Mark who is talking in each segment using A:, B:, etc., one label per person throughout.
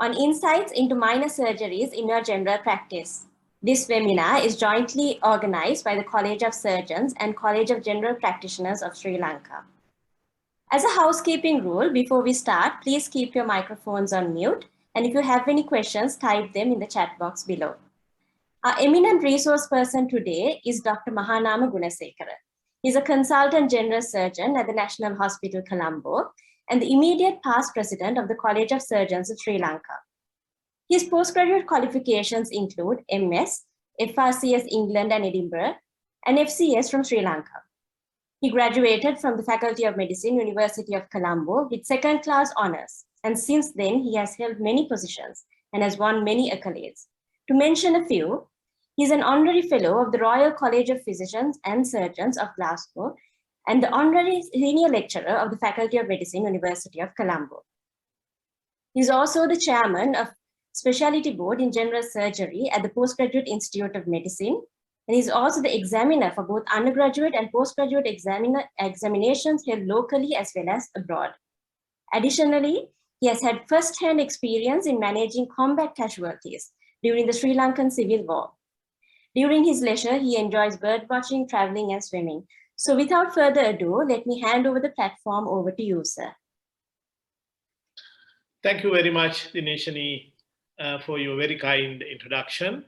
A: on insights into minor surgeries in your general practice. This webinar is jointly organized by the College of Surgeons and College of General Practitioners of Sri Lanka. As a housekeeping rule, before we start, please keep your microphones on mute, and if you have any questions, type them in the chat box below. Our eminent resource person today is Dr. Mahanama Gunasekara. He's a consultant general surgeon at the National Hospital, Colombo, and the immediate past president of the College of Surgeons of Sri Lanka. His postgraduate qualifications include MS, FRCS England and Edinburgh, and FCS from Sri Lanka. He graduated from the Faculty of Medicine, University of Colombo with second-class honors, and since then he has held many positions and has won many accolades. To mention a few, he is an honorary fellow of the Royal College of Physicians and Surgeons of Glasgow and the honorary senior lecturer of the Faculty of Medicine, University of Colombo. He is also the chairman of Specialty Board in General Surgery at the Postgraduate Institute of Medicine, and he is also the examiner for both undergraduate and postgraduate examinations held locally as well as abroad. Additionally, he has had first-hand experience in managing combat casualties during the Sri Lankan Civil War. During his leisure, he enjoys birdwatching, traveling, and swimming. So without further ado, let me hand over the platform over to you, sir.
B: Thank you very much, Dineshani, for your very kind introduction.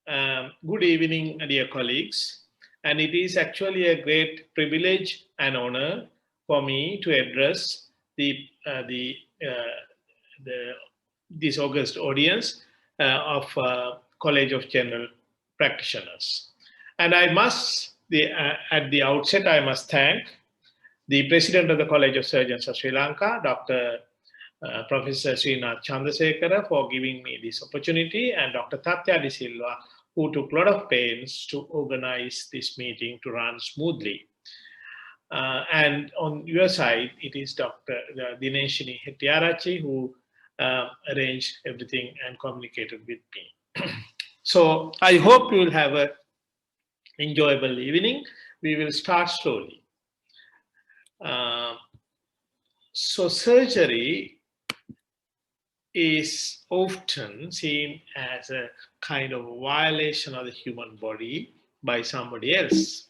B: Good evening, dear colleagues. And it is actually a great privilege and honor for me to address this august audience of College of General Practitioners. And I must, at the outset, I must thank the President of the College of Surgeons of Sri Lanka, Dr. Professor Srinath Chandrasekara, for giving me this opportunity, and Dr. Tatya De Silva, who took a lot of pains to organize this meeting to run smoothly. And on your side, it is Dr. Dineshani Hettiarachchi who arranged everything and communicated with me. So I hope you will have an enjoyable evening. We will start slowly. So surgery is often seen as a kind of violation of the human body by somebody else.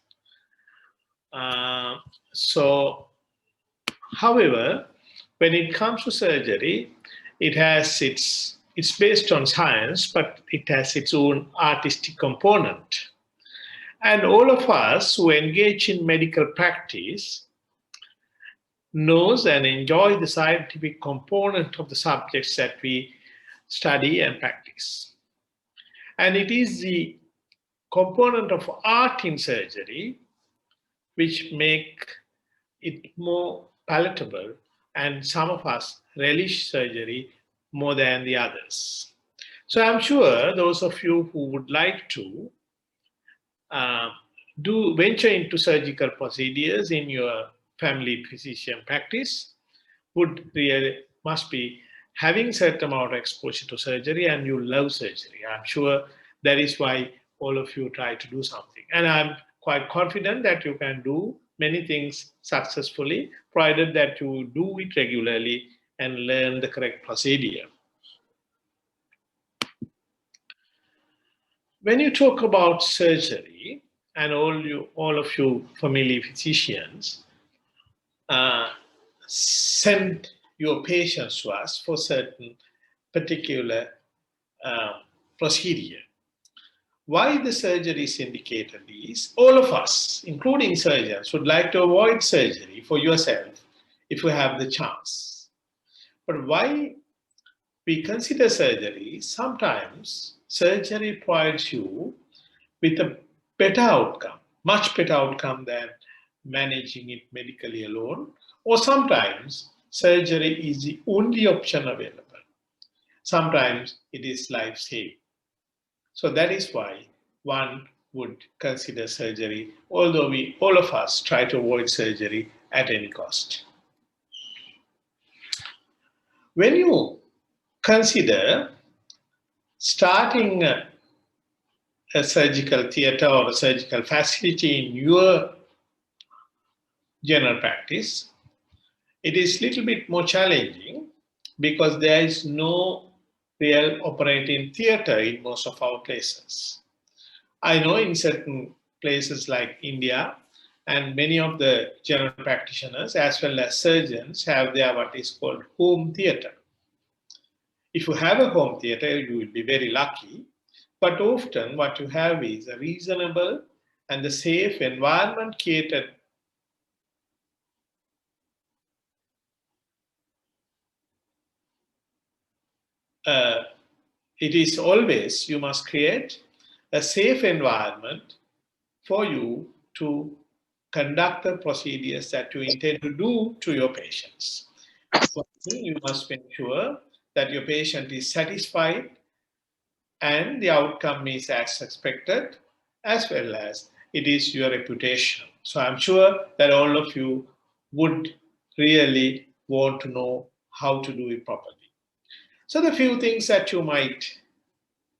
B: However, when it comes to surgery, it's based on science, but it has its own artistic component. And all of us who engage in medical practice knows and enjoy the scientific component of the subjects that we study and practice. And it is the component of art in surgery which make it more palatable, and some of us relish surgery more than the others. So I'm sure those of you who would like to venture into surgical procedures in your family physician practice must be having certain amount of exposure to surgery, and you love surgery. I'm sure that is why all of you try to do something. And I'm quite confident that you can do many things successfully, provided that you do it regularly and learn the correct procedure. When you talk about surgery, and all of you family physicians send your patients to us for certain particular procedure. Why the surgery is indicated is all of us, including surgeons, would like to avoid surgery for yourself if you have the chance. But why we consider surgery? Sometimes surgery provides you with a better outcome, much better outcome than managing it medically alone, or sometimes surgery is the only option available. Sometimes it is life-saving. So that is why one would consider surgery, although all of us try to avoid surgery at any cost. When you consider starting a surgical theater or a surgical facility in your general practice, it is a little bit more challenging because there is no real operating theater in most of our places. I know in certain places like India, and many of the general practitioners as well as surgeons have their what is called home theater. If you have a home theater, you will be very lucky. But often what you have is a reasonable and the safe environment created it is always you must create a safe environment for you to conduct the procedures that you intend to do to your patients. You must make sure that your patient is satisfied and the outcome is as expected, as well as it is your reputation. So I'm sure that all of you would really want to know how to do it properly. So the few things that you might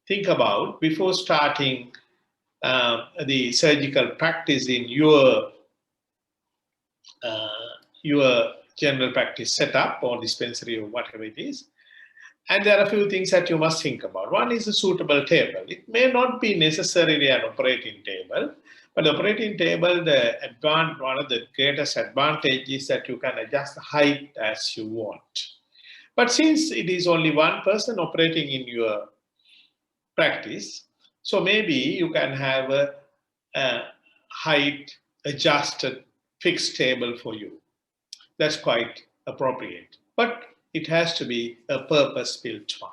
B: think about before starting the surgical practice in your general practice setup or dispensary or whatever it is. And there are a few things that you must think about. One is a suitable table. It may not be necessarily an operating table, but the operating table, one of the greatest advantages is that you can adjust the height as you want. But since it is only one person operating in your practice, so maybe you can have a height adjusted fixed table for you. That's quite appropriate. But it has to be a purpose-built one.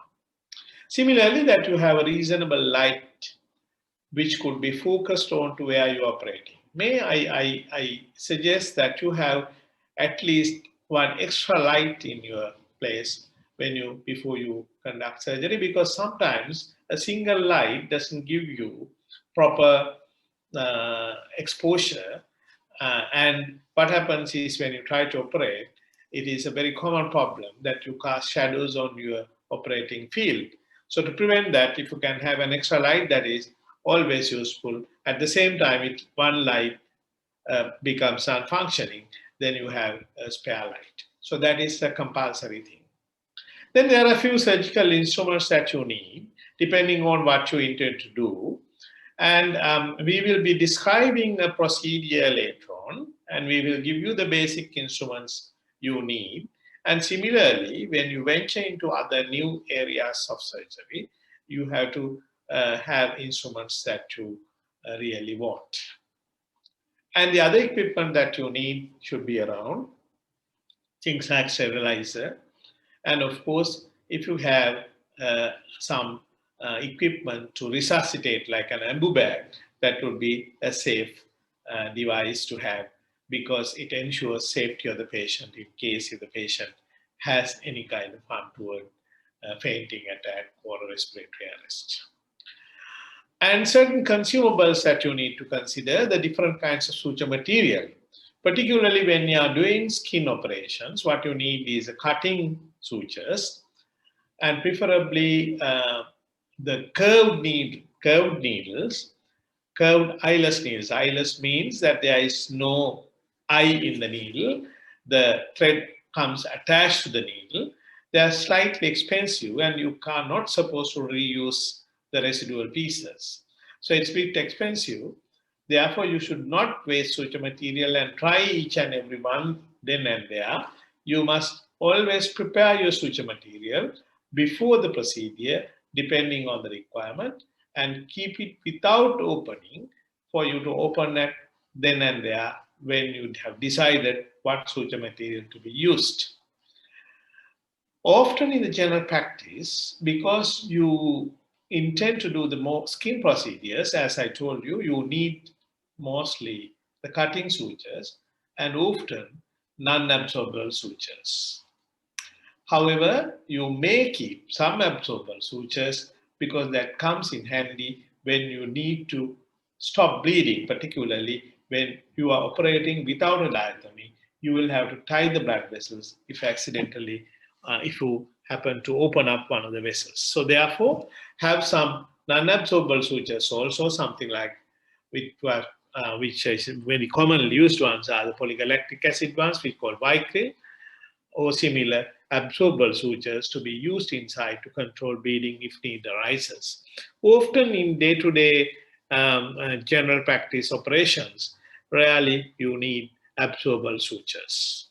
B: Similarly, that you have a reasonable light which could be focused on to where you are operating. I suggest that you have at least one extra light in your place before you conduct surgery, because sometimes a single light doesn't give you proper exposure. And what happens is when you try to operate, it is a very common problem that you cast shadows on your operating field. So to prevent that, if you can have an extra light, that is always useful. At the same time, if one light becomes non-functioning, then you have a spare light. So that is a compulsory thing. Then there are a few surgical instruments that you need, depending on what you intend to do. And we will be describing a procedure later on, and we will give you the basic instruments you need. And similarly, when you venture into other new areas of surgery, you have to have instruments that you really want. And the other equipment that you need should be around, things like sterilizer. And of course, if you have some equipment to resuscitate, like an ambu bag, that would be a safe device to have, because it ensures safety of the patient in case if the patient has any kind of untoward fainting attack or respiratory arrest. And certain consumables that you need to consider, the different kinds of suture material. Particularly when you are doing skin operations, what you need is cutting sutures, and preferably the curved needles, curved eyeless needles. Eyeless means that there is no eye in the needle. The thread comes attached to the needle. They are slightly expensive, and you are not supposed to reuse the residual pieces. So it's a bit expensive. Therefore, you should not waste suture material and try each and every one then and there. You must always prepare your suture material before the procedure, depending on the requirement, and keep it without opening for you to open it then and there when you have decided what suture material to be used. Often in the general practice, because you intend to do the more skin procedures, as I told you, you need mostly the cutting sutures and often non-absorbable sutures. However, you may keep some absorbable sutures because that comes in handy when you need to stop bleeding, particularly when you are operating without a diathermy. You will have to tie the blood vessels if accidentally, if you happen to open up one of the vessels. So therefore, have some non-absorbable sutures also, something like which is very commonly used ones are the polygalactic acid ones, we call Vicryl, or similar absorbable sutures to be used inside to control bleeding if need arises. Often in day-to-day general practice operations, rarely you need absorbable sutures.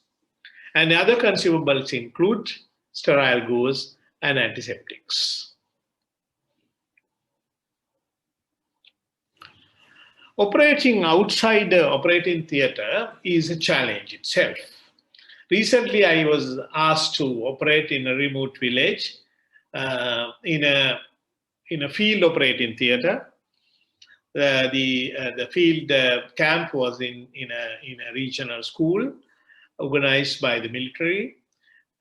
B: And other consumables include sterile gauze and antiseptics. Operating outside the operating theater is a challenge itself. Recently, I was asked to operate in a remote village in a field operating theater. The field camp was in a regional school organized by the military,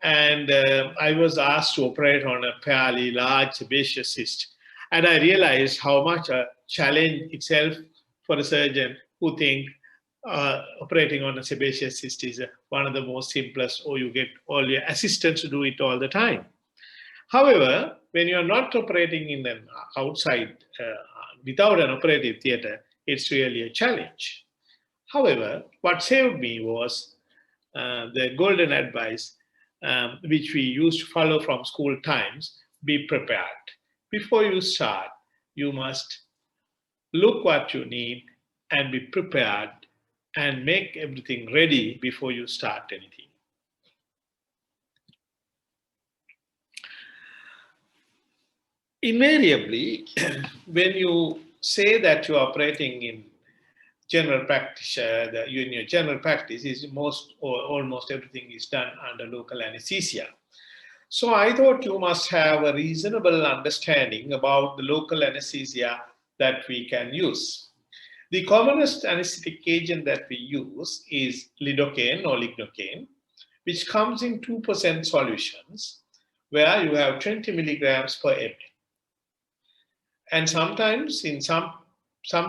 B: and I was asked to operate on a fairly large sebaceous cyst. And I realized how much a challenge itself for a surgeon who think operating on a sebaceous cyst is one of the most simplest, or you get all your assistants to do it all the time. However, when you're not operating in an outside, without an operative theater, it's really a challenge. However, what saved me was the golden advice which we used to follow from school times: be prepared. Before you start, you must look what you need and be prepared and make everything ready before you start anything. Invariably, when you say that you're operating in general practice, in your general practice is almost everything is done under local anesthesia. So I thought you must have a reasonable understanding about the local anesthesia that we can use. The commonest anesthetic agent that we use is lidocaine or lignocaine, which comes in 2% solutions, where you have 20 milligrams per ml. And sometimes in some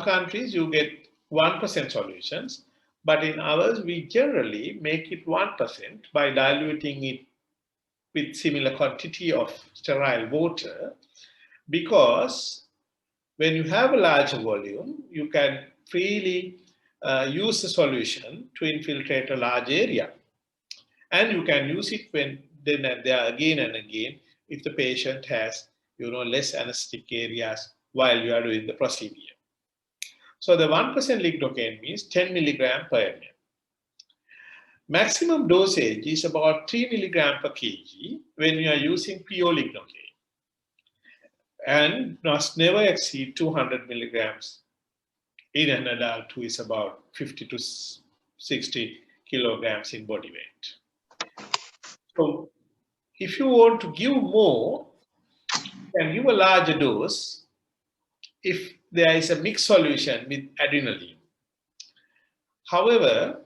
B: countries you get 1% solutions, but in ours we generally make it 1% by diluting it with similar quantity of sterile water, because when you have a larger volume, you can freely use the solution to infiltrate a large area. And you can use it when then and there again and again if the patient has less anesthetic areas while you are doing the procedure. So the 1% lignocaine means 10 milligram per ml. Maximum dosage is about 3 milligram per kg when you are using pure lignocaine, and must never exceed 200 milligrams in an adult who is about 50 to 60 kilograms in body weight. So if you want to give more, you can give a larger dose if there is a mixed solution with adrenaline. However,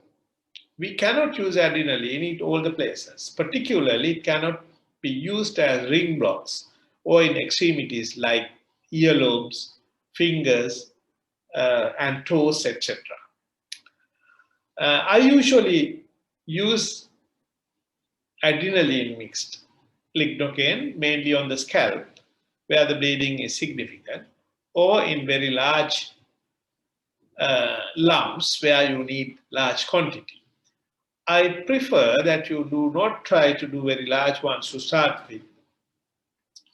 B: we cannot use adrenaline in all the places. Particularly, it cannot be used as ring blocks or in extremities like earlobes, fingers, and toes, etc. I usually use adrenaline mixed lignocaine mainly on the scalp where the bleeding is significant, or in very large lumps where you need large quantity. I prefer that you do not try to do very large ones to start with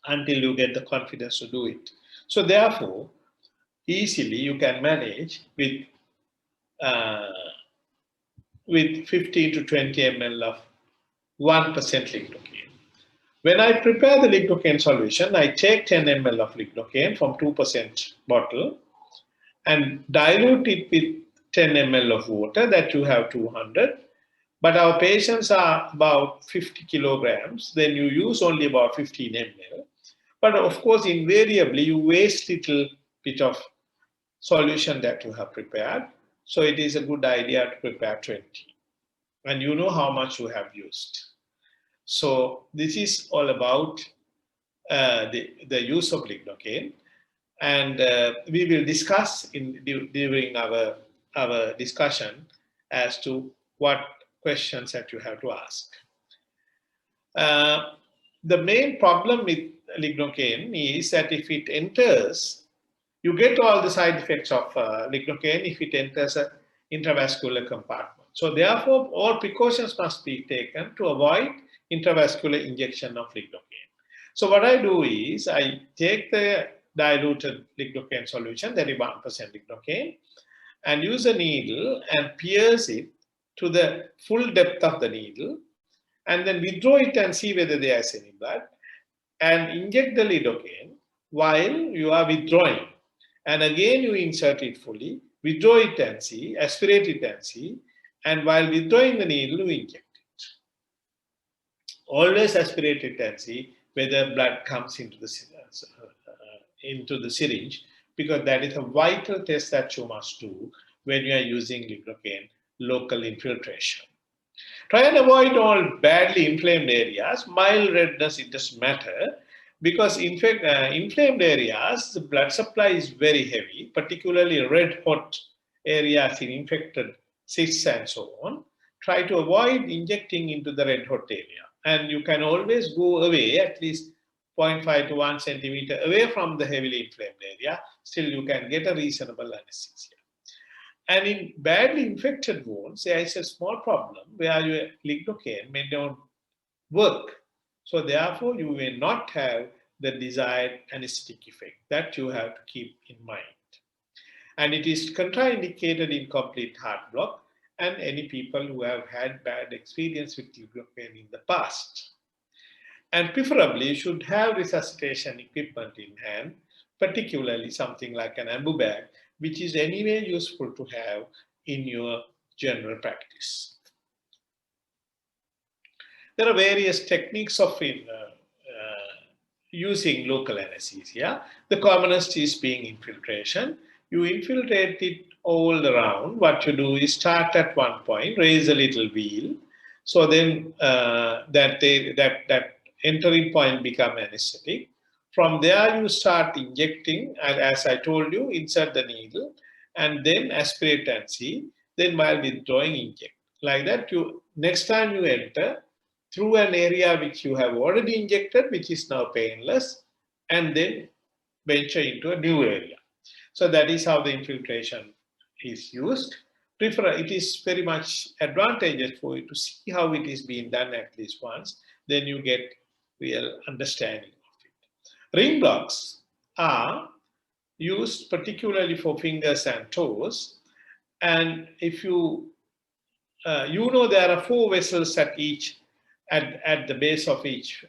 B: until you get the confidence to do it. So therefore, easily you can manage with 15 to 20 ml of 1% lignocaine. When I prepare the lignocaine solution, I take 10 ml of lignocaine from 2% bottle and dilute it with 10 ml of water, that you have 200. But our patients are about 50 kilograms, then you use only about 15 ml. But of course, invariably, you waste little bit of solution that you have prepared. So it is a good idea to prepare 20. And you know how much you have used. So this is all about the use of lignocaine. And we will discuss during our discussion as to what questions that you have to ask. The main problem with lignocaine is that if it enters, you get all the side effects of lignocaine if it enters an intravascular compartment. So therefore, all precautions must be taken to avoid intravascular injection of lidocaine. So what I do is I take the diluted lidocaine solution, 31% lidocaine, and use a needle and pierce it to the full depth of the needle, and then withdraw it and see whether there is any blood, and inject the lidocaine while you are withdrawing. And again you insert it fully, withdraw it and see, aspirate it and see, and while withdrawing the needle, you inject it. Always aspirate it and see whether blood comes into the syringe, because that is a vital test that you must do when you are using lidocaine local infiltration. Try and avoid all badly inflamed areas. Mild redness, it doesn't matter, because in fact, inflamed areas, the blood supply is very heavy, particularly red hot areas in infected cysts and so on. Try to avoid injecting into the red hot area. And you can always go away at least 0.5 to 1 centimeter away from the heavily inflamed area. Still, you can get a reasonable anesthesia. And in badly infected wounds, there is a small problem where your lidocaine may not work. So therefore, you may not have the desired anesthetic effect. That you have to keep in mind. And it is contraindicated in complete heart block and any people who have had bad experience with lidocaine in the past. And preferably, you should have resuscitation equipment in hand, particularly something like an ambu bag, which is anyway useful to have in your general practice. There are various techniques of using local anesthesia. The commonest is being infiltration. You infiltrate it all around. What you do is start at one point, raise a little wheel, so then that entering point become anesthetic. From there, you start injecting, and as I told you, insert the needle, and then aspirate and see. Then while withdrawing, inject. Like that, next time you enter through an area which you have already injected, which is now painless, and then venture into a new area. So that is how the infiltration is used. It is very much advantageous for you to see how it is being done at least once. Then you get real understanding of it. Ring blocks are used particularly for fingers and toes. And if you there are 4 vessels at the base of each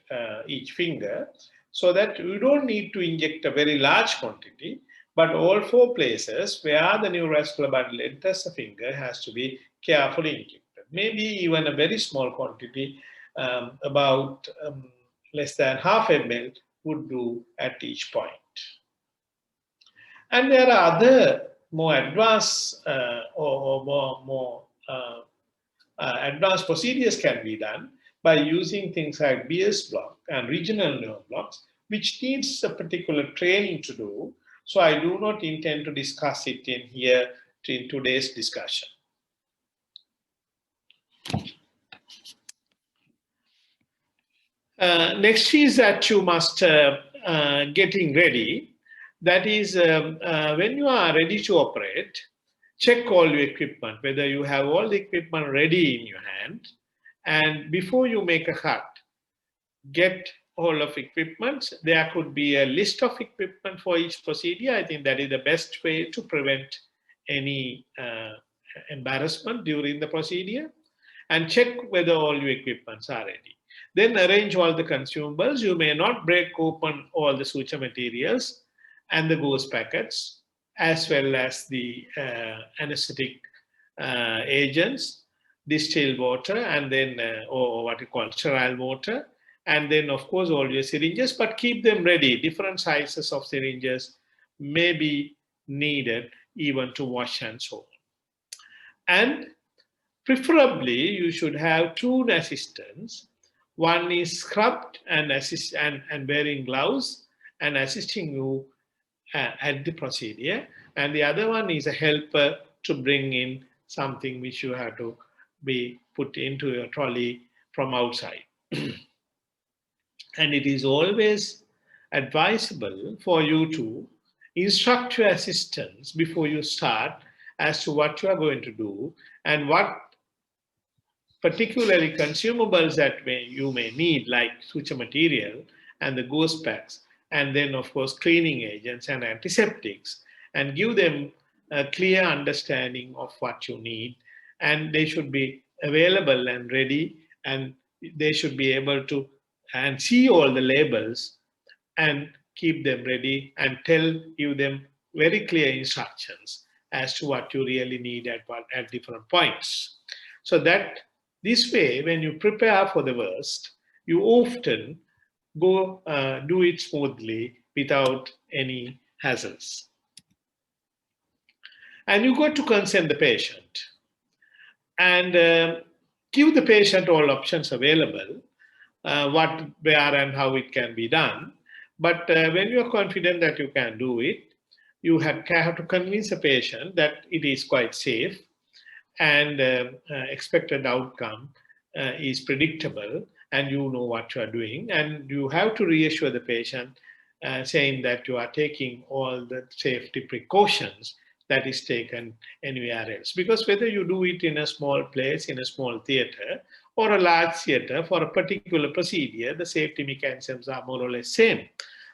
B: finger, so that you don't need to inject a very large quantity, but all 4 places where the neurovascular bundle enters the finger has to be carefully injected. Maybe even a very small quantity, about less than half ml would do at each point. And there are other more advanced advanced procedures can be done by using things like Beer's block and regional nerve blocks, which needs a particular training to do. So I do not intend to discuss it in today's discussion. Next is that you must getting ready. That is, when you are ready to operate, check all your equipment, whether you have all the equipment ready in your hand. And before you make a cut, get all of equipment. There could be a list of equipment for each procedure. I think that is the best way to prevent any embarrassment during the procedure. And check whether all your equipments are ready. Then arrange all the consumables. You may not break open all the suture materials and the Gauss packets, as well as the anesthetic agents, distilled water, and then, or what you call sterile water. And then, of course, all your syringes, but keep them ready. Different sizes of syringes may be needed even to wash and so on. And preferably, you should have 2 assistants. One is scrubbed and wearing gloves and assisting you at the procedure. And the other one is a helper to bring in something which you have to be put into your trolley from outside. And it is always advisable for you to instruct your assistants before you start as to what you are going to do and what particularly consumables that you may need, like suture material and the Gauss packs, and then, of course, cleaning agents and antiseptics, and give them a clear understanding of what you need. And they should be available and ready, and they should be able to and see all the labels and keep them ready and give them very clear instructions as to what you really need at different points. So that this way, when you prepare for the worst, you often do it smoothly without any hassles. And you got to consent the patient and give the patient all options available, what, where, and how it can be done. But when you are confident that you can do it, you have to convince a patient that it is quite safe and expected outcome is predictable, and you know what you are doing. And you have to reassure the patient saying that you are taking all the safety precautions that is taken anywhere else. Because whether you do it in a small place, in a small theater, or a large theater for a particular procedure, the safety mechanisms are more or less same.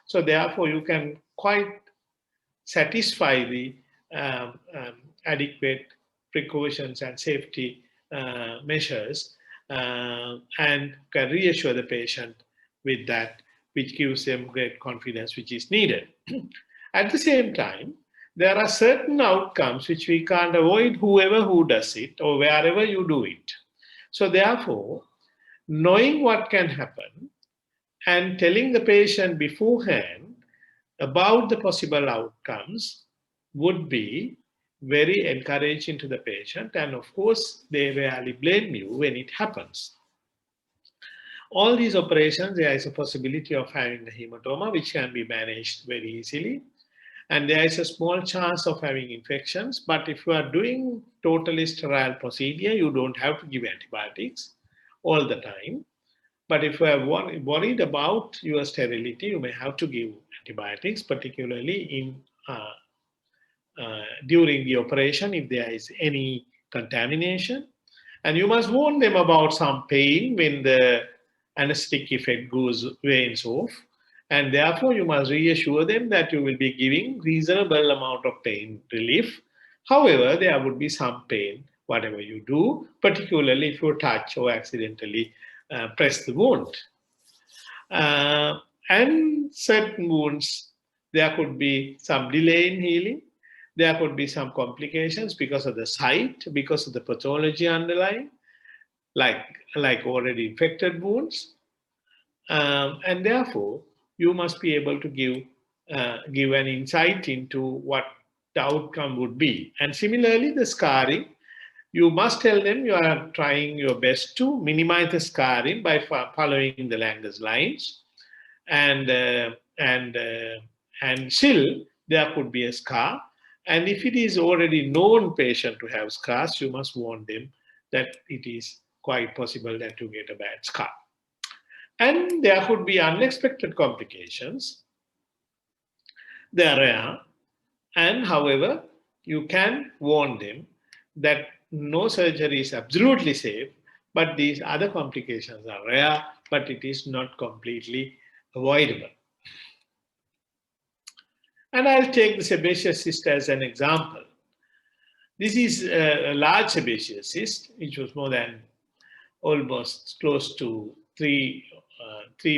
B: So therefore, you can quite satisfy the adequate precautions and safety measures and can reassure the patient with that, which gives them great confidence, which is needed. At the same time, there are certain outcomes which we can't avoid who does it or wherever you do it. So therefore, knowing what can happen and telling the patient beforehand about the possible outcomes would be very encouraging to the patient, and of course they rarely blame you when it happens. All these operations, there is a possibility of having the hematoma, which can be managed very easily, and there is a small chance of having infections. But if you are doing totally sterile procedure, you don't have to give antibiotics all the time. But if you are worried about your sterility, you may have to give antibiotics, particularly in during the operation if there is any contamination. And you must warn them about some pain when the anesthetic effect wanes off. And therefore, you must reassure them that you will be giving reasonable amount of pain relief. However, there would be some pain, whatever you do, particularly if you touch or accidentally press the wound. And certain wounds, there could be some delay in healing. There could be some complications because of the site, because of the pathology underlying, like already infected wounds. And therefore, you must be able to give an insight into what the outcome would be. And similarly, the scarring, you must tell them you are trying your best to minimize the scarring by following the Langer's lines. And still, there could be a scar. And if it is already known patient to have scars, you must warn them that it is quite possible that you get a bad scar. And there could be unexpected complications. They are rare. And however, you can warn them that no surgery is absolutely safe, but these other complications are rare, but it is not completely avoidable. And I'll take the sebaceous cyst as an example. This is a large sebaceous cyst, which was more than almost close to 3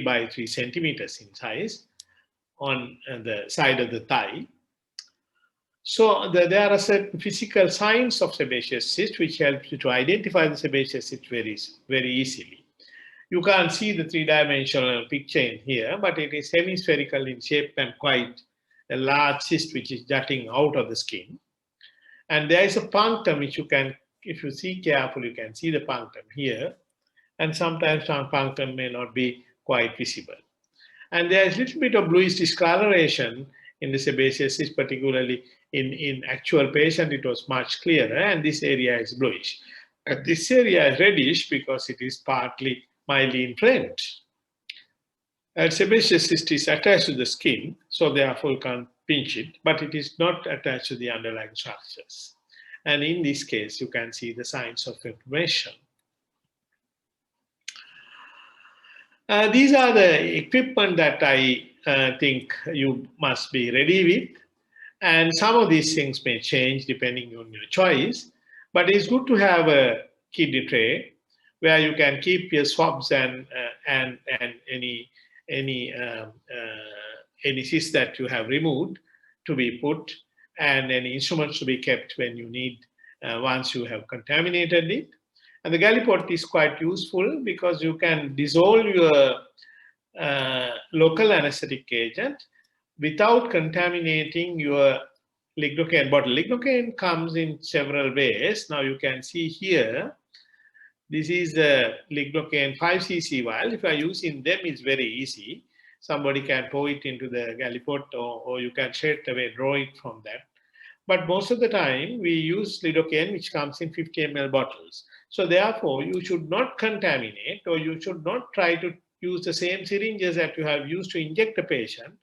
B: by 3 centimeters in size on the side of the thigh. So there are certain physical signs of sebaceous cyst which help you to identify the sebaceous cyst very, very easily. You can't see the three-dimensional picture in here, but it is hemispherical in shape and quite a large cyst which is jutting out of the skin. And there is a punctum which you can, if you see carefully, you can see the punctum here. And sometimes some punctum may not be quite visible. And there is a little bit of bluish discoloration in the sebaceous cyst, particularly in actual patient, it was much clearer, and this area is bluish. And this area is reddish because it is partly mildly inflamed. And sebaceous cyst is attached to the skin, so therefore you can't pinch it, but it is not attached to the underlying structures. And in this case, you can see the signs of inflammation. These are the equipment that I think you must be ready with. And some of these things may change depending on your choice. But it's good to have a kidney tray where you can keep your swabs and any cyst that you have removed to be put, and any instruments to be kept when you need once you have contaminated it. And the gallipot is quite useful because you can dissolve your local anesthetic agent without contaminating your lignocaine bottle. Lignocaine comes in several ways. Now you can see here, this is the lignocaine 5 cc vial. If you are using them, it's very easy. Somebody can pour it into the gallipot, or you can straight away draw it from that. But most of the time, we use lidocaine, which comes in 50 ml bottles. So therefore, you should not contaminate, or you should not try to use the same syringes that you have used to inject a patient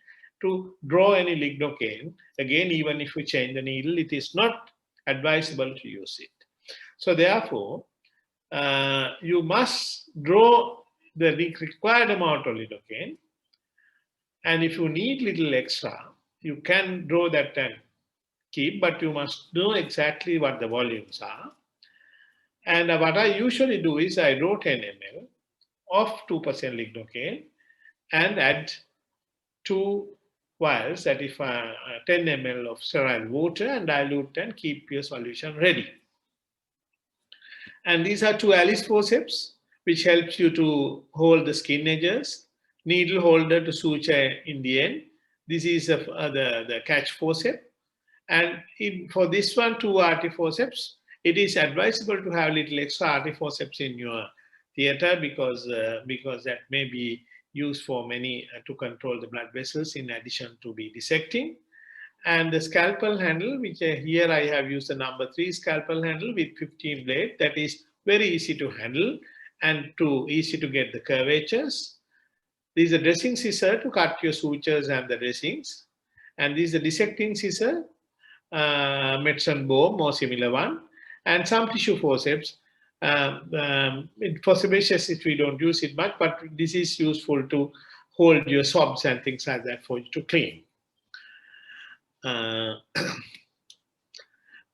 B: to draw any lignocaine. Again, even if you change the needle, it is not advisable to use it. So therefore, you must draw the required amount of lidocaine. And if you need little extra, you can draw that and keep, but you must know exactly what the volumes are. And what I usually do is I draw 10 ml of 2% lignocaine and add 2 vials, that is 10 ml of sterile water, and dilute and keep your solution ready. And these are 2 Alice forceps, which helps you to hold the skin edges, needle holder to suture in the end. This is the catch forceps. And for this one, 2 RT forceps, it is advisable to have little extra RT forceps in your theater because that may be used for many to control the blood vessels in addition to be dissecting. And the scalpel handle, which here I have used the number 3 scalpel handle with 15 blades. That is very easy to handle and easy to get the curvatures. This is a dressing scissor to cut your sutures and the dressings. And this is a dissecting scissor, medicine bow, more similar one, and some tissue forceps. For sebaceous, we don't use it much, but this is useful to hold your swabs and things like that for you to clean.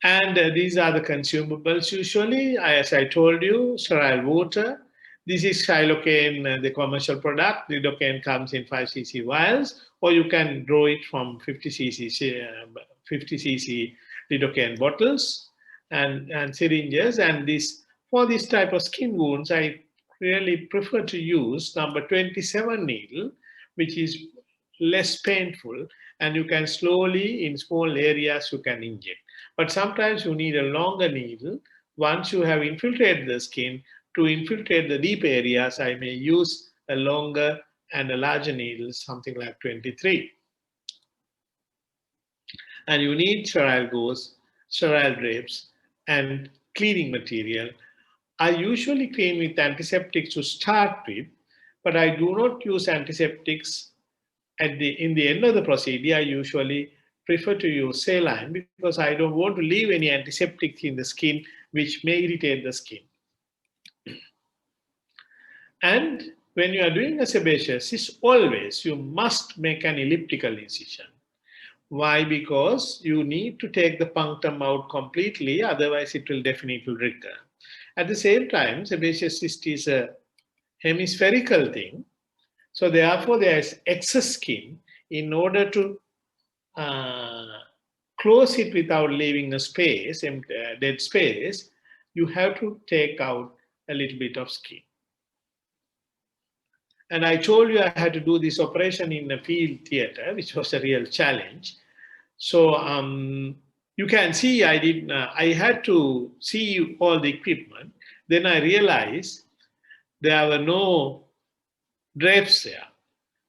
B: And these are the consumables usually. As I told you, sterile water. This is xylocaine, the commercial product. Lidocaine comes in 5 cc vials, or you can draw it from 50 cc lidocaine bottles and syringes. And for this type of skin wounds, I really prefer to use number 27 needle, which is less painful, and you can slowly, in small areas, you can inject. But sometimes you need a longer needle. Once you have infiltrated the skin, to infiltrate the deep areas, I may use a longer and a larger needle, something like 23. And you need sterile gauze, sterile drapes, and cleaning material. I usually clean with antiseptics to start with, but I do not use antiseptics in the end of the procedure. I usually prefer to use saline because I don't want to leave any antiseptics in the skin which may irritate the skin. And when you are doing a sebaceous, you must make an elliptical incision. Why? Because you need to take the punctum out completely, otherwise it will definitely recur. At the same time, sebaceous cyst is a hemispherical thing. So therefore, there is excess skin. In order to close it without leaving a space, dead space, you have to take out a little bit of skin. And I told you I had to do this operation in a field theater, which was a real challenge. So you can see I had to see all the equipment. Then I realized there were no drapes there.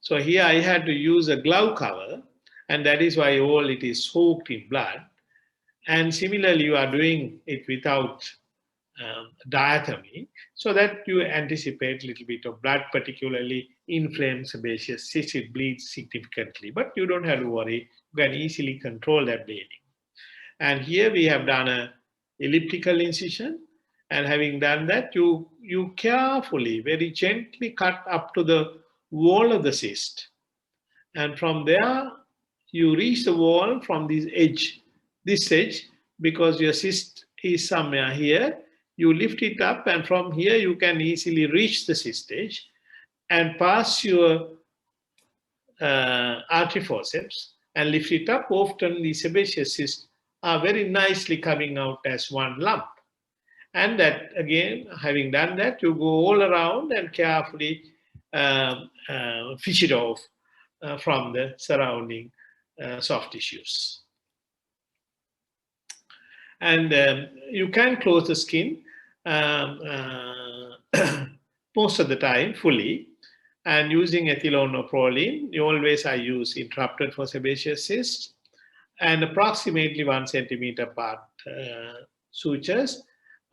B: So here I had to use a glove cover, and that is why all it is soaked in blood. And similarly, you are doing it without diathermy, so that you anticipate a little bit of blood, particularly inflamed sebaceous cyst. It bleeds significantly, but you don't have to worry. You can easily control that bleeding. And here we have done an elliptical incision, And having done that, you carefully, very gently cut up to the wall of the cyst. And from there, you reach the wall from this edge, because your cyst is somewhere here. You lift it up, and from here you can easily reach the cyst edge and pass your artery forceps and lift it up. Often the sebaceous cysts are very nicely coming out as one lump. And that, again, having done that, you go all around and carefully fish it off from the surrounding soft tissues. And you can close the skin most of the time fully. And using ethylone or proline, I use interrupted for sebaceous cysts, and approximately 1 centimeter apart sutures,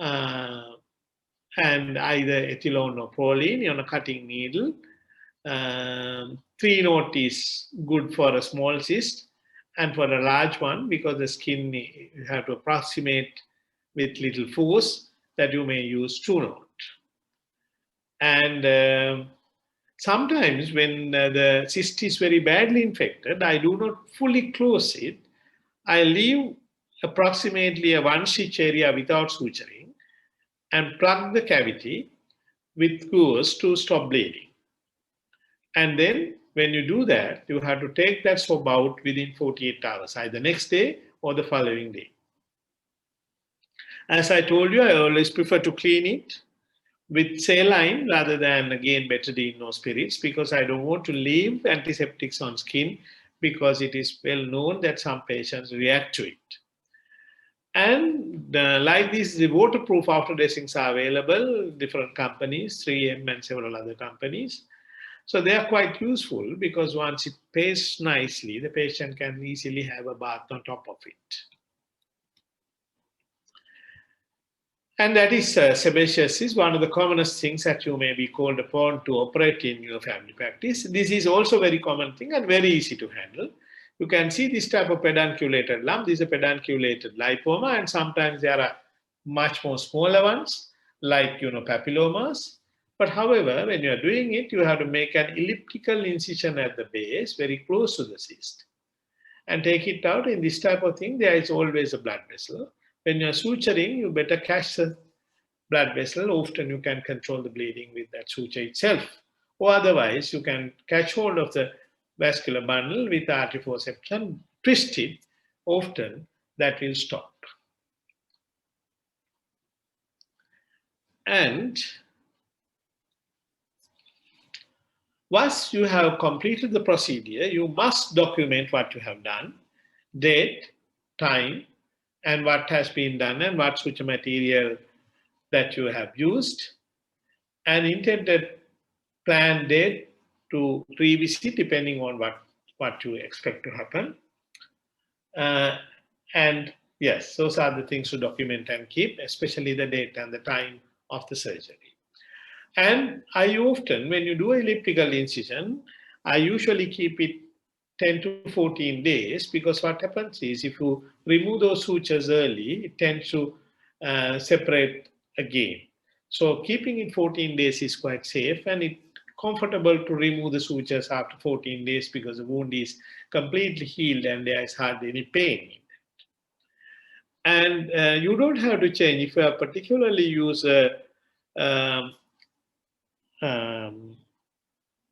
B: and either ethylone or proline on a cutting needle. 3-knot is good for a small cyst, and for a large one, because the skin you have to approximate with little force, that you may use 2-knot. And sometimes when the cyst is very badly infected, I do not fully close it. I leave approximately a 1-stitch area without suturing and plug the cavity with Gauss to stop bleeding. And then when you do that, you have to take that swab out within 48 hours, either next day or the following day. As I told you, I always prefer to clean it with saline rather than, again, betadine or spirits, because I don't want to leave antiseptics on skin, because it is well known that some patients react to it. And like this, the waterproof after dressings are available, different companies, 3M and several other companies. So they are quite useful, because once it pastes nicely, the patient can easily have a bath on top of it. And that is sebaceous is one of the commonest things that you may be called upon to operate in your family practice. This is also a very common thing and very easy to handle. You can see this type of pedunculated lump. This is a pedunculated lipoma, and sometimes there are much more smaller ones, like papillomas. But however, when you are doing it, you have to make an elliptical incision at the base, very close to the cyst, and take it out. In this type of thing, there is always a blood vessel. When you are suturing, you better catch the blood vessel. Often you can control the bleeding with that suture itself. Or otherwise, you can catch hold of the vascular bundle with the artery forceps and twist it. Often that will stop. And once you have completed the procedure, you must document what you have done, date, time, and what has been done, and what suture material that you have used, and intended planned date to revisit depending on what you expect to happen. And yes, those are the things to document and keep, especially the date and the time of the surgery. And I often, when you do elliptical incision, I usually keep it 10 to 14 days, because what happens is, if you remove those sutures early, it tends to separate again. So keeping it 14 days is quite safe, and it's comfortable to remove the sutures after 14 days, because the wound is completely healed and there is hardly any pain. And you don't have to change. If you particularly use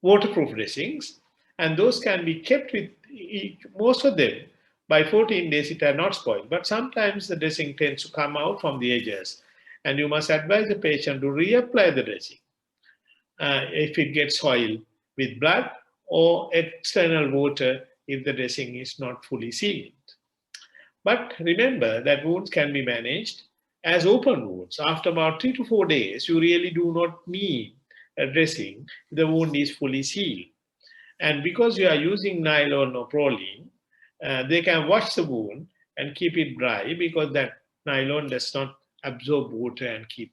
B: waterproof dressings, and those can be kept with, most of them, by 14 days it are not spoiled. But sometimes the dressing tends to come out from the edges, and you must advise the patient to reapply the dressing if it gets soiled with blood or external water if the dressing is not fully sealed. But remember that wounds can be managed as open wounds. After about 3 to 4 days, you really do not need a dressing if the wound is fully sealed. And because you are using nylon or proline, they can wash the wound and keep it dry, because that nylon does not absorb water and keep.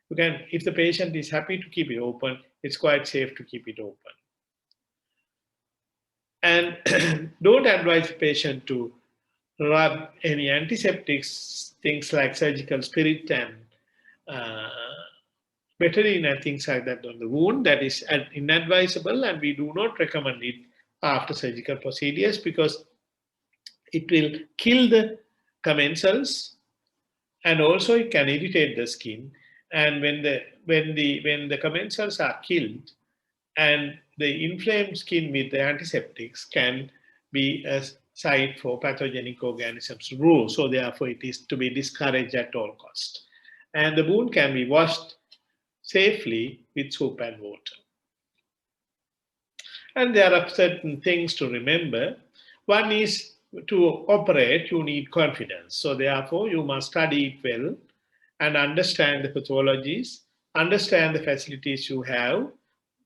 B: You can, if the patient is happy to keep it open, it's quite safe to keep it open. And don't advise the patient to rub any antiseptics, things like surgical spirit and betaline and things like that on the wound. That is inadvisable, and we do not recommend it after surgical procedures because it will kill the commensals, and also it can irritate the skin. And when the commensals are killed, and the inflamed skin with the antiseptics can be a site for pathogenic organisms to grow. So therefore, it is to be discouraged at all cost. And the wound can be washed safely with soap and water. And there are certain things to remember. One is, to operate, you need confidence. So therefore, you must study it well and understand the pathologies, understand the facilities you have,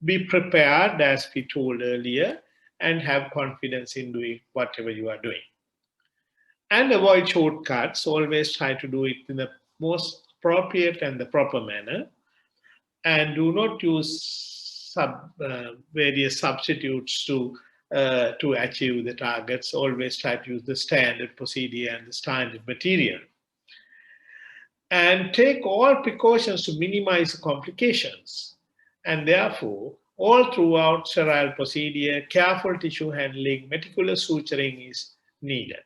B: be prepared, as we told earlier, and have confidence in doing whatever you are doing. And avoid shortcuts. Always try to do it in the most appropriate and the proper manner. And do not use various substitutes to achieve the targets. Always try to use the standard procedure and the standard material. And take all precautions to minimize complications. And therefore, all throughout sterile procedure, careful tissue handling, meticulous suturing is needed.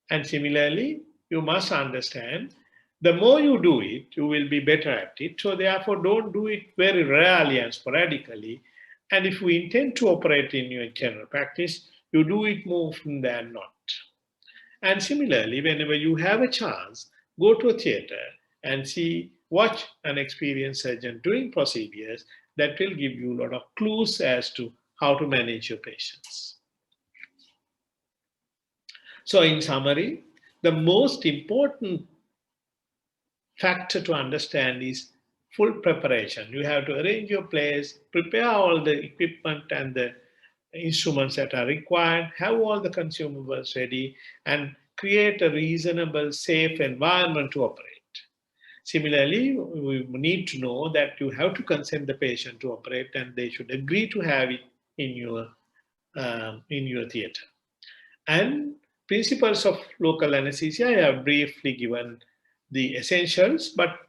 B: And similarly, you must understand, the more you do it, you will be better at it. So therefore, don't do it very rarely and sporadically. And if we intend to operate in your general practice, you do it more often than not. And similarly, whenever you have a chance, go to a theater and watch an experienced surgeon doing procedures. That will give you a lot of clues as to how to manage your patients. So in summary, the most important factor to understand is full preparation. You have to arrange your place, prepare all the equipment and the instruments that are required, have all the consumables ready, and create a reasonable, safe environment to operate. Similarly, we need to know that you have to consent the patient to operate, and they should agree to have it in your theater. And principles of local anesthesia, I have briefly given the essentials, but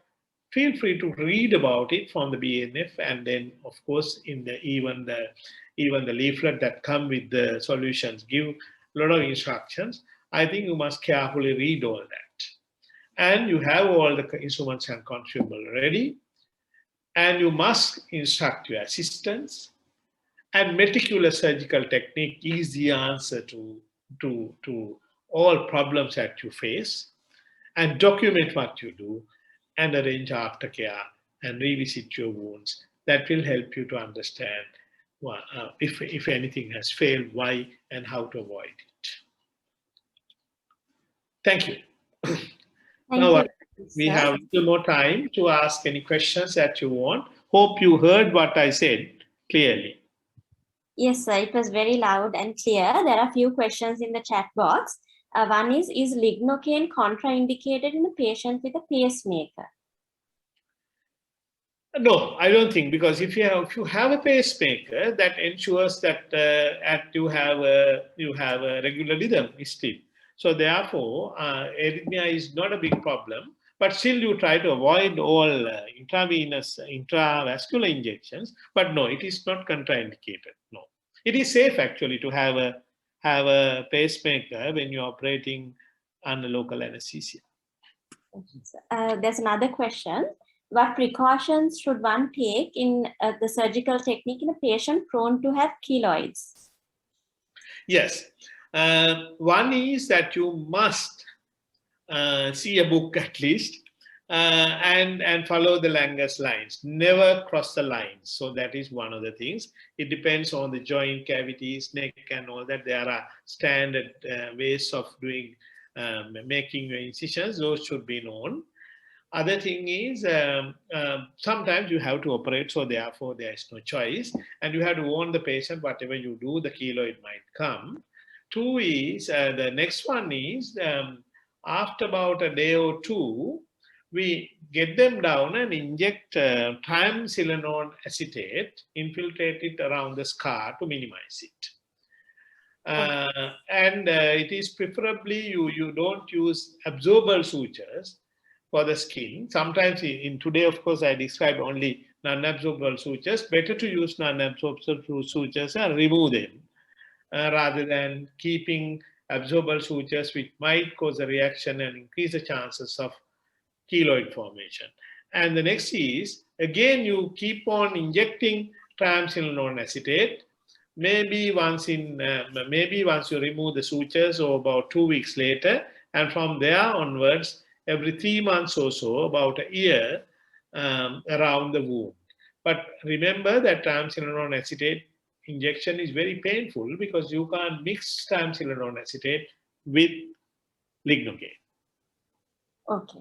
B: feel free to read about it from the BNF, and then, of course, even the leaflet that come with the solutions give a lot of instructions. I think you must carefully read all that. And you have all the instruments and consumables ready, and you must instruct your assistants. And meticulous surgical technique is the answer to all problems that you face. And document what you do, and arrange aftercare and revisit your wounds. That will help you to understand if anything has failed, why, and how to avoid it. Thank you. Now, we have a little more time to ask any questions that you want. Hope you heard what I said clearly.
A: Yes, sir. It was very loud and clear. There are a few questions in the chat box. One is lignocaine contraindicated in a patient with a pacemaker?
B: No, I don't think, because if you have a pacemaker, that ensures that you have a regular rhythm still. So therefore, arrhythmia is not a big problem. But still, you try to avoid all intravascular injections. But no, it is not contraindicated. No, it is safe actually to have a pacemaker when you're operating under local anesthesia.
A: There's another question. What precautions should one take in the surgical technique in a patient prone to have keloids?
B: Yes. One is that you must see a book at least and follow the Langer's lines. Never cross the lines. So that is one of the things. It depends on the joint cavities, neck, and all that. There are standard ways of doing making your incisions. Those should be known. Other thing is sometimes you have to operate, so therefore there is no choice, and you have to warn the patient whatever you do, the keloid might come. Two is the next one is after about a day or two, we get them down and inject triamcinolone acetate, infiltrate it around the scar to minimize it. And it is preferably you don't use absorbable sutures. for the skin. Sometimes in today, of course, I described only non-absorbable sutures. Better to use non-absorbable sutures and remove them rather than keeping absorbable sutures, which might cause a reaction and increase the chances of keloid formation. And the next is, again, you keep on injecting triamcinolone acetate. Maybe once you remove the sutures, or about 2 weeks later, and from there onwards, every 3 months or so, about a year, around the wound. But remember that triamcinolone acetate injection is very painful because you can't mix triamcinolone acetate with lignocaine.
A: Okay.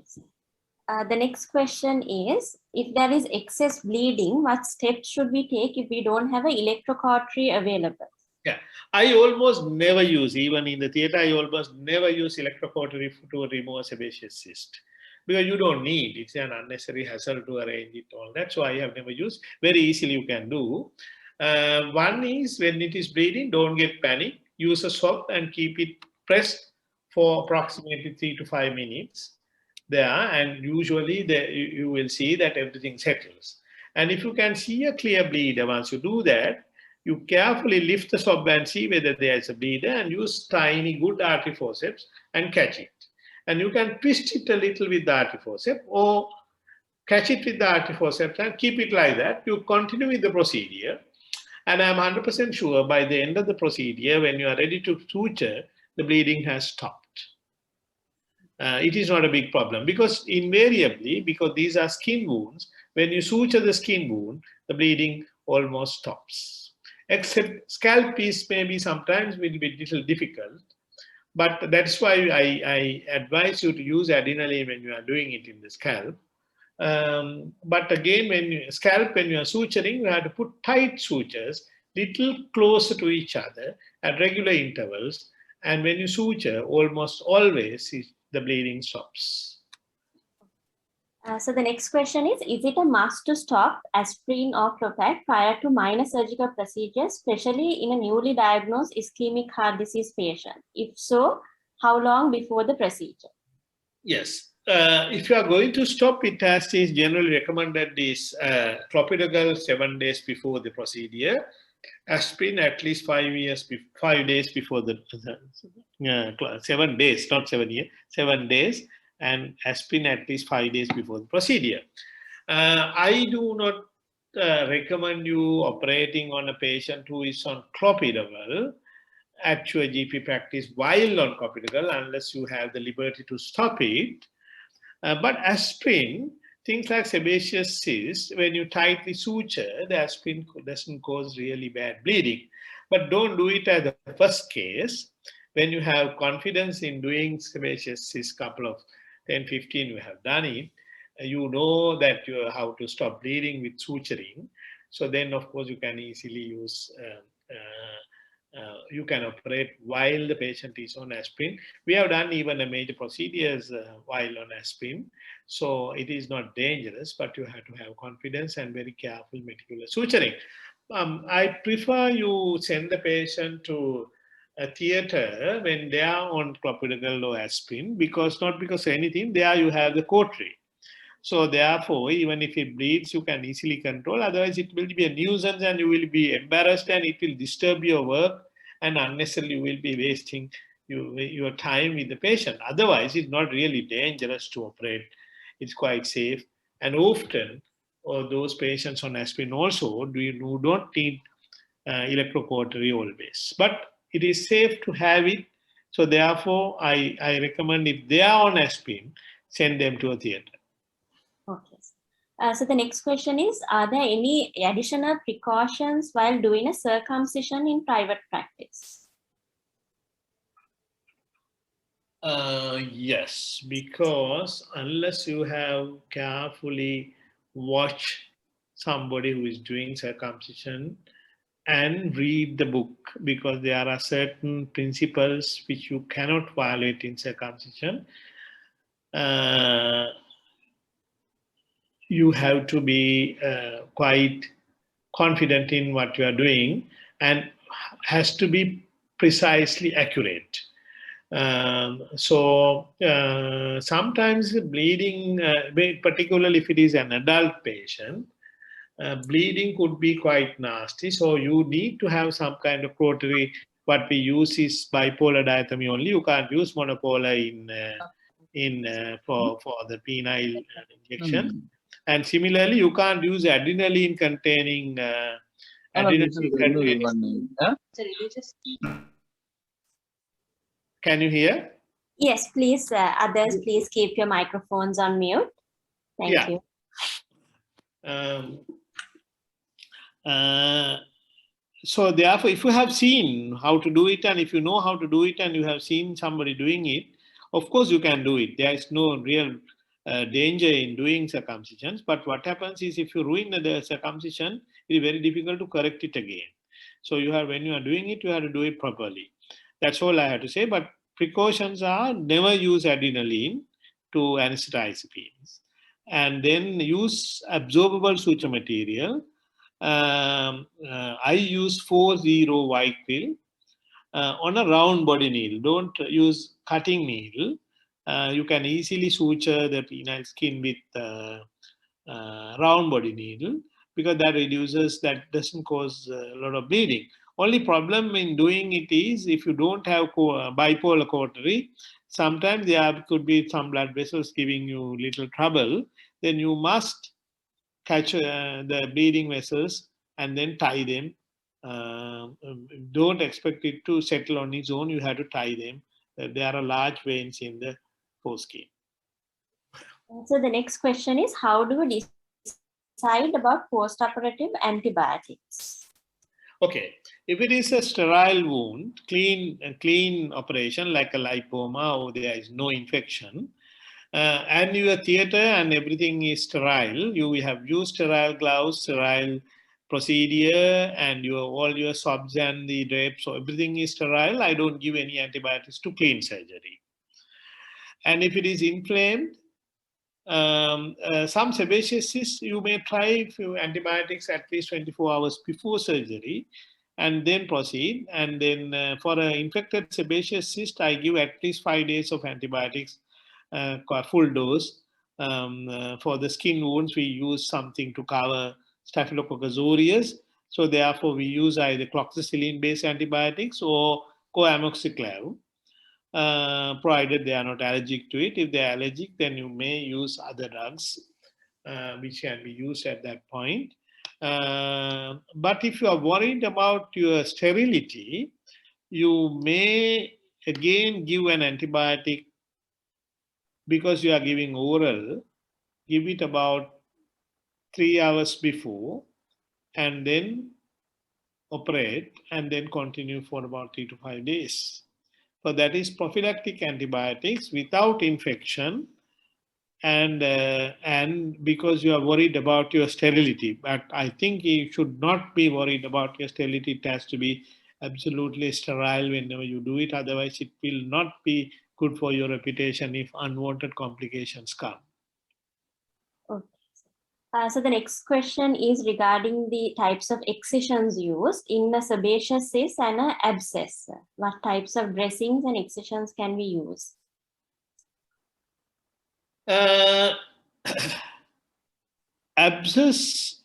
A: The next question is, if there is excess bleeding, what steps should we take if we don't have an electrocautery available?
B: Yeah, I almost never use, even in the theater, I almost never use electrocautery to remove a sebaceous cyst. Because you don't need, it's an unnecessary hassle to arrange it, all that. So I have never used. Very easily you can do. One is, when it is bleeding, don't get panic. Use a swab and keep it pressed for approximately 3 to 5 minutes there, and usually you will see that everything settles. And if you can see a clear bleeder, once you do that, you carefully lift the swab and see whether there is a bleeder, and use tiny good artery forceps and catch it. And you can twist it a little with the artery forceps, or catch it with the artery forceps and keep it like that. You continue with the procedure, and I'm 100% sure by the end of the procedure, when you are ready to suture, the bleeding has stopped. It is not a big problem, because invariably, because these are skin wounds, when you suture the skin wound, the bleeding almost stops. Except scalp piece maybe sometimes will be a little difficult, but that's why I advise you to use adrenaline when you are doing it in the scalp. But again, when you are suturing, you have to put tight sutures, little closer to each other at regular intervals. And when you suture, almost always the bleeding stops.
A: So the next question is it a must to stop aspirin or Clopid prior to minor surgical procedures, especially in a newly diagnosed ischemic heart disease patient? If so, how long before the procedure?
B: Yes. If you are going to stop, it is generally recommended is clopidogrel 7 days before the procedure, aspirin at least 5 days before the 7 days, not 7 years, 7 days, and aspirin at least 5 days before the procedure. I do not recommend you operating on a patient who is on clopidogrel at your GP practice while on clopidogrel, unless you have the liberty to stop it. But aspirin, things like sebaceous cyst, when you tightly suture, the aspirin doesn't cause really bad bleeding. But don't do it as the first case. When you have confidence in doing sebaceous cyst, couple of 10, 15, you have done it, you know that you how to stop bleeding with suturing. So then, of course, you can easily use, you can operate while the patient is on aspirin. We have done even a major procedures while on aspirin. So it is not dangerous, but you have to have confidence and very careful meticulous suturing. I prefer you send the patient to a theater when they are on clopidogrel or aspirin, because not because of anything, there you have the cautery. So therefore, even if it bleeds, you can easily control. Otherwise, it will be a nuisance and you will be embarrassed and it will disturb your work, and unnecessarily you will be wasting your time with the patient. Otherwise, it's not really dangerous to operate. It's quite safe. And often, those patients on aspirin also do not need electrocautery always. But it is safe to have it. So therefore, I recommend, if they are on aspirin, send them to a theater.
A: Okay. So the next question is, are there any additional precautions while doing a circumcision in private practice?
B: Yes, because unless you have carefully watched somebody who is doing circumcision and read the book, because there are certain principles which you cannot violate in circumcision, you have to be quite confident in what you are doing, and has to be precisely accurate. Sometimes bleeding, particularly if it is an adult patient, bleeding could be quite nasty. So you need to have some kind of cautery. What we use is bipolar diathermy only. You can't use monopolar for the penile injection. And similarly, you can't use adrenaline containing Can you hear?
A: Yes, please, others, please keep your microphones on mute. Thank you.
B: So therefore, if you have seen how to do it, and if you know how to do it, and you have seen somebody doing it, of course you can do it. There is no real danger in doing circumcisions. But what happens is, if you ruin the circumcision, it is very difficult to correct it again. So you have, when you are doing it, you have to do it properly. That's all I have to say. But precautions are never use adrenaline to anesthetize pains, and then use absorbable suture material. I use 4-0 white quill on a round body needle. Don't use cutting needle. You can easily suture the penile skin with round body needle, because that doesn't cause a lot of bleeding. Only problem in doing it is, if you don't have bipolar cautery, sometimes there could be some blood vessels giving you little trouble. Then you must catch the bleeding vessels and then tie them. Don't expect it to settle on its own. You have to tie them. There are large veins in the foreskin.
A: So the next question is, how do we decide about postoperative antibiotics?
B: Okay, if it is a sterile wound, clean operation like a lipoma, or there is no infection, and your theater and everything is sterile, you have used sterile gloves, sterile procedure, and all your swabs and the drapes, so everything is sterile, I don't give any antibiotics to clean surgery. And if it is inflamed, some sebaceous cysts, you may try a few antibiotics at least 24 hours before surgery and then proceed. And then for an infected sebaceous cyst, I give at least 5 days of antibiotics, full dose. For the skin wounds, we use something to cover Staphylococcus aureus. So therefore, we use either cloxacillin-based antibiotics or coamoxiclav. Provided they are not allergic to it. If they are allergic, then you may use other drugs which can be used at that point. But if you are worried about your sterility, you may again give an antibiotic, because you are giving oral. Give it about 3 hours before, and then operate, and then continue for about 3 to 5 days. So that is prophylactic antibiotics without infection, and because you are worried about your sterility. But I think you should not be worried about your sterility. It has to be absolutely sterile whenever you do it. Otherwise, it will not be good for your reputation if unwanted complications come.
A: Okay. So the next question is regarding the types of excisions used in a sebaceous cyst and an abscess. What types of dressings and excisions can we use?
B: Abscess,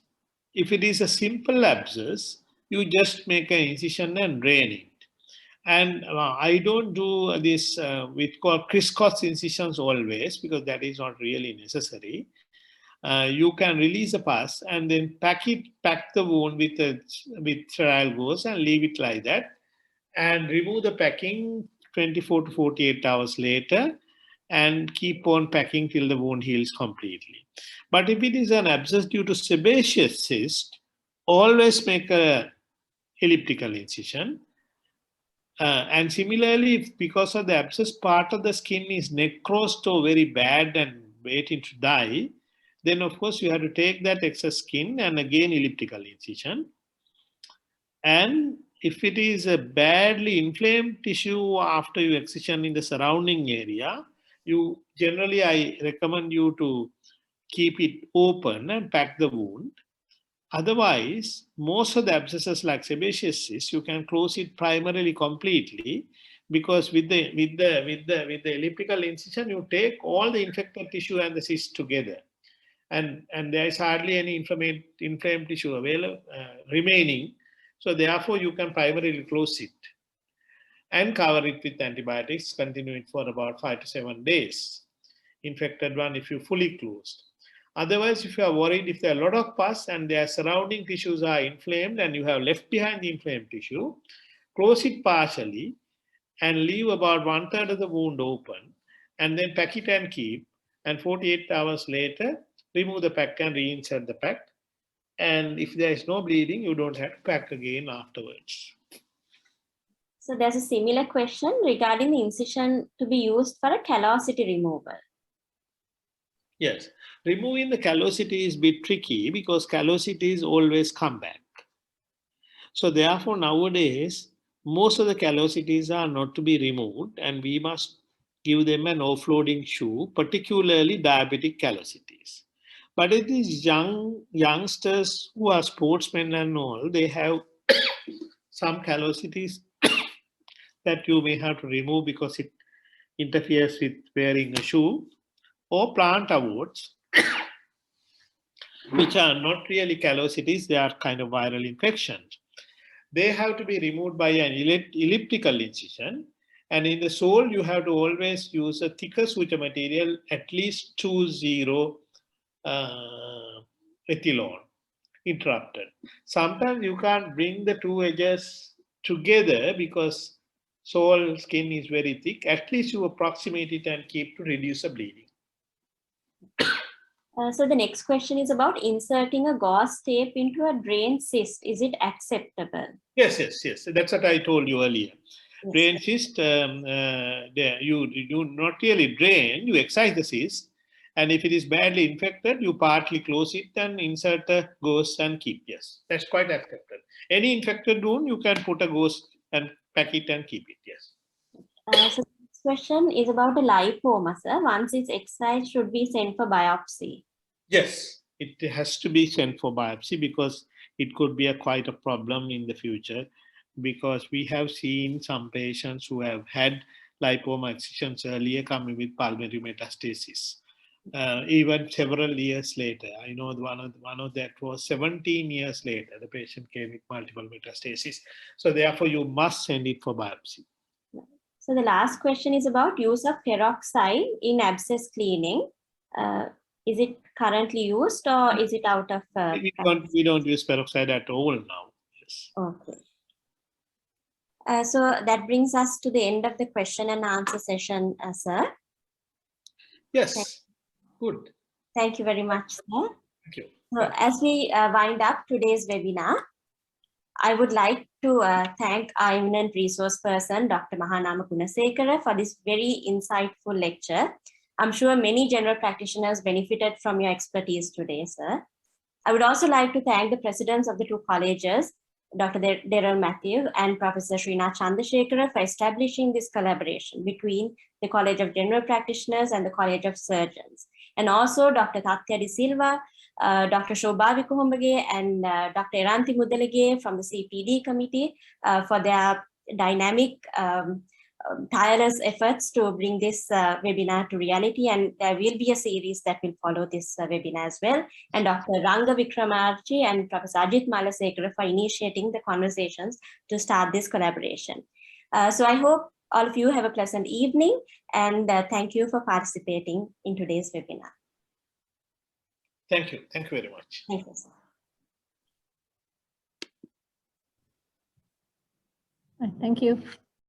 B: if it is a simple abscess, you just make an incision and drain it. And I don't do this with crisscross incisions always, because that is not really necessary. You can release a pus and then pack the wound with sterile gauze and leave it like that, and remove the packing 24 to 48 hours later, and keep on packing till the wound heals completely. But if it is an abscess due to sebaceous cyst, always make a elliptical incision. And similarly, because of the abscess, part of the skin is necrosed or very bad and waiting to die, then of course you have to take that excess skin and again elliptical incision. And if it is a badly inflamed tissue after you excision in the surrounding area, I recommend you to keep it open and pack the wound. Otherwise, most of the abscesses like sebaceous cysts, you can close it primarily completely. because with the elliptical incision, you take all the infected tissue and the cyst together, and there is hardly any inflamed tissue available remaining. So therefore, you can primarily close it and cover it with antibiotics, continue it for about 5 to 7 days. Infected one if you fully closed. Otherwise, if you are worried if there are a lot of pus and their surrounding tissues are inflamed and you have left behind the inflamed tissue, close it partially and leave about 1/3 of the wound open, and then pack it and keep, and 48 hours later, remove the pack and reinsert the pack. And if there is no bleeding, you don't have to pack again afterwards.
A: So there's a similar question regarding the incision to be used for a callosity removal.
B: Yes, removing the callosity is a bit tricky because callosities always come back. So therefore, nowadays, most of the callosities are not to be removed, and we must give them an offloading shoe, particularly diabetic callosities. But it is youngsters who are sportsmen and all, they have some callosities that you may have to remove because it interferes with wearing a shoe, or plant awards, which are not really callosities, they are kind of viral infections. They have to be removed by an elliptical incision. And in the sole, you have to always use a thicker suture material, at least 2,0 ethylone interrupted. Sometimes you can't bring the two edges together because sole skin is very thick. At least you approximate it and keep to reduce the bleeding.
A: So the next question is about inserting a gauze tape into a drain cyst. Is it acceptable?
B: Yes. That's what I told you earlier.
A: Yes.
B: Drain cyst, you do not really drain, you excise the cyst. And if it is badly infected, you partly close it and insert a gauze and keep. Yes, that's quite acceptable. Any infected wound, you can put a gauze and pack it and keep it. Yes.
A: So this question is about a lipoma, sir. Once it's excised, should be sent for biopsy?
B: Yes, it has to be sent for biopsy because it could be quite a problem in the future, because we have seen some patients who have had lipoma excisions earlier coming with pulmonary metastasis. Even several years later, I know one of that was 17 years later, the patient came with multiple metastasis. So therefore, you must send it for biopsy.
A: So the last question is about use of peroxide in abscess cleaning. Is it currently used or is it out of?
B: We don't use peroxide at all now. Yes.
A: Okay. So that brings us to the end of the question and answer session, sir.
B: Yes. Good.
A: Thank you very much, sir.
B: Thank you.
A: So as we wind up today's webinar, I would like to thank our eminent resource person, Dr. Mahanama Gunasekara, for this very insightful lecture. I'm sure many general practitioners benefited from your expertise today, sir. I would also like to thank the presidents of the two colleges, Dr. Daryl Matthew and Professor Srinath Chandrasekhara, for establishing this collaboration between the College of General Practitioners and the College of Surgeons. And also Dr. Tatya De Silva, Dr. Shobha Vikuhombage, and Dr. Eranti Mudalage from the CPD committee for their dynamic, tireless efforts to bring this webinar to reality. And there will be a series that will follow this webinar as well. And Dr. Ranga Vikramarchi and Professor Ajit Malasekara for initiating the conversations to start this collaboration. So I hope all of you have a pleasant evening, and thank you for participating in today's webinar.
B: Thank you. Thank you very much.
A: Thank you, sir.
C: Thank you.